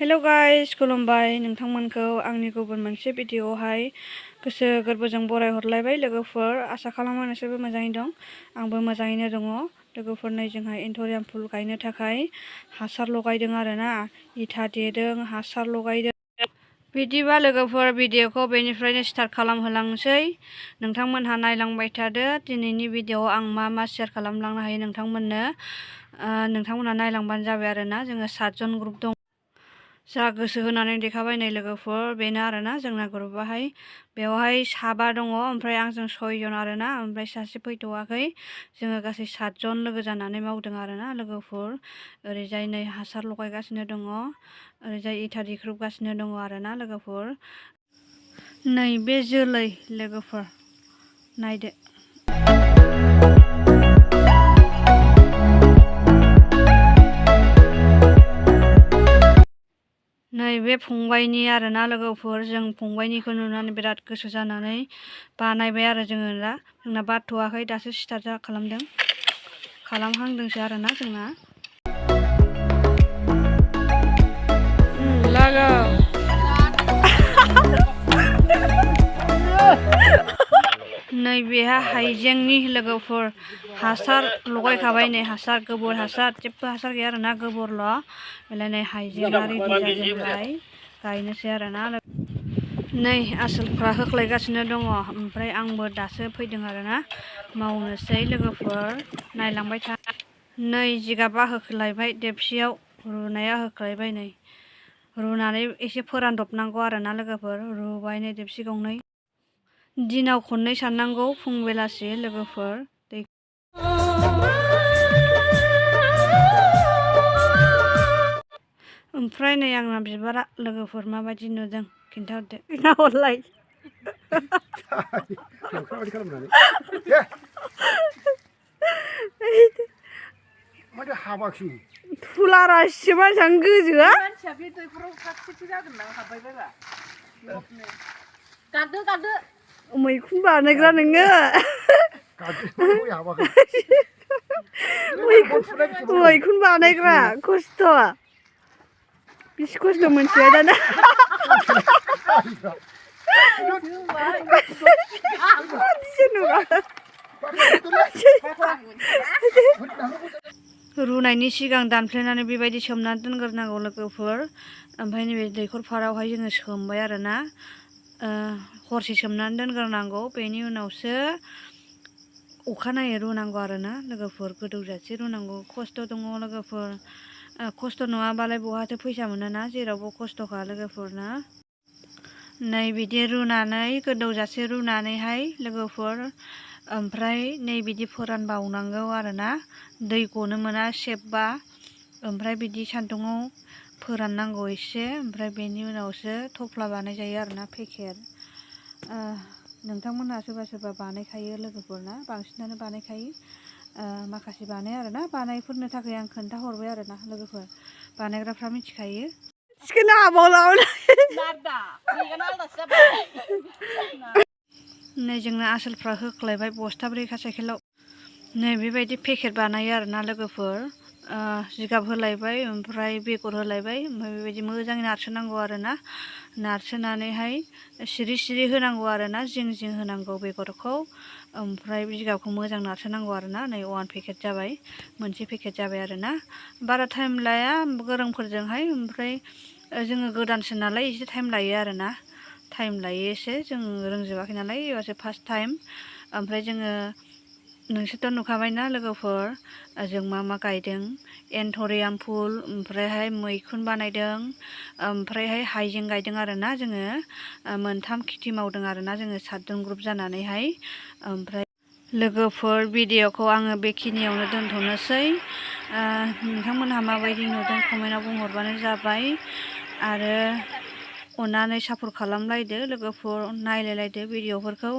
hello guys खुलुमबाय नोंथांमोनखौ आंनि गुबुन मोनसे भिडिअआवहाय गोसो गोरबोजों बराय हरलायबाय लोगोफोर आसा खालामो नोंसोरबो मोजाङै दं आंबो मोजाङैनो दङ लोगोफोर नै जोंहा एन्थुरियाम फुल गायनो थाखाय हासार लगायदों आरोना इथा देदों हासार लगायदों बिदिबा लोगोफोर भिडिअखौ बेनिफ्रायनो स्टार्ट खालामहोलांसै नोंथांमोनहा नायलांबाय थादो दिनैनि भिडिअआव आं मा शेयार खालामलांनो हायो नोंथांमोनहा नायलांबानो जाबाय आरोना जोङो 7 जन ग्रुप दं जा गोसो होनानै देखाबाय नै लोगोफोर बेनो आरोना जोंना ग्रुपआहाय बेवहाय 7 दङ ओमफ्राय आंजों 6 जन आरोना ओमफ्राय सासे फैथ'वाखै जोङो गासै 7 जन लोगो जानानै मावदों आरोना लोगोफोर ओरैजाय नै हासार लगायगासिनो दङ ओरैजाय इथा दिख्रुबगासिनो दङ आरोना लोगोफोर नै बे जोलै लोगोफोर नायदो नैबे फंबायनि आरोना लोगोफोर जों फंबायनिखौ नुनानै बिराद गोसो जानानै बानायबाय आरो जोङो दा जोंना बाथ'वाखै दासो स्टार्ट खालामहांदोंसो आरोना जोंना नैबेहा हाइजेंनि लोगोफोर हासार लगायखाबाय नै हासार गोबोर हासार जेबो हासार गैया आरोना गोबोरल' बेलाय हाइजेंआ रेडि जाजोबबाय गायनोसै आरोना नै आसोलफ्रा होख्लायगासिनो दङ ओमफ्राय आंबो दासो फैदों आरोना मावनोसै लोगोफोर नायलांबाय था नै जिगाबा होख्लायबाय देबसियाव रुनाया होख्लायबाय नै रुनानै एसे फोरानदबनांगौ आरोना लोगोफोर रुबाय नै देबसि गंनै दिनाव खननै साननांगौ फुं बेलासि लोगोफोर दै ओमफ्राय नै आंना बिबारा लोगोफोर माबायदि नुदों खिन्थाहरदो हरलाय फुला रासियो मानसियानो गोजोआ मैखुन बानायग्रा नोङो मैखुन बानायग्रा खस्थ' बिसि खस्थ' मोनथिबाय दाना रुनायनि सिगां दानफ्लेनानै बेबायदि सोमनानै दोनग्रोनांगौ लोगोफोर ओमफ्राय नैबे दैखर फारावहाय जोङो सोमबाय आरोना हरसे सोमनानै दोनग्रोनांगौ बेनि उनावसो अखानायै रुनांगौ आरोना लोगोफोर गोदौजासे रुनांगौ खस्थ' दङ लोगोफोर खस्थ' नङाबालाय बहाथो फैसा मोनोना जेरावबो खस्थ'खा लोगोफोरना नै बिदि रुनानै गोदौजासे रुनानैहाय लोगोफोर ओमफ्राय नै बिदि फोरानबावनांगौ आरोना दै गनो मोना सेबबा ओमफ्राय बिदि सान्दुङाव फोराननांगौ एसे ओमफ्राय बेनि उनावसो थफ्ला बानाय जायो आरोना पेकेट नोंथांमोनहा सोरबा बानायखायो लोगोफोरना बांसिनानो बानायखायो माखासे बानाया आरोना बानायफोरनो थाखाय आं खोन्थाहरबाय आरोना लोगोफोर बानायग्राफ्रा मिथिखायो नै जोंना आसोलफ्रा होख्लायबाय बस्थाब्रै साइकेलाव नै बेबायदि पेकेट बानायो आरोना लोगोफोर जिगाब होलायबाय ओमफ्राय बेगर होलायबाय ओमफ्राय बेबायदि मोजाङै नारसोनांगौ आरोना नारसोनानैहाय सिरि सिरि होनांगौ आरोना जिं जिं होनांगौ बेगरखौ ओमफ्राय जिगाबखौ मोजां नारसोनांगौ आरोना नै 1 पेकेट जाबाय मोनसे पेकेट जाबाय आरोना बारा टाइम लाया गोरोंफोरजोंहाय ओमफ्राय जोङो गोदानसो नालाय एसे टाइम लायो आरोना टाइम लायो एसे जों रोंजोबाखै नालाय एबारसो फार्स्ट टाइम ओमफ्राय जोङो नोंसोरथ' नुखाबायना लोगोफोर जों मा गायदों एन्थुरियाम फुल ओमफ्रायहाय मैखुन बानायदों ओमफ्रायहाय हाइजें गायदों आरोना जोङो मोनथाम खेथि मावदों आरोना जोङो 7 जन ग्रुप जानानैहाय ओमफ्राय लोगोफोर भिडिअखौ आङो बेखिनियावनो दोनथ'नोसै नोंथांमोनहा माबायदि नुदों कमेन्टआव बुंहरबानो जाबाय आरो अननानै सापर्ट खालामलायदो लोगोफोर नायलायलायदो भिडिअफोरखौ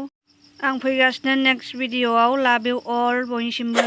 आं फैगासिनो नेक्स्ट भिडिअआव लाभ इउ अल बयनिसिमबो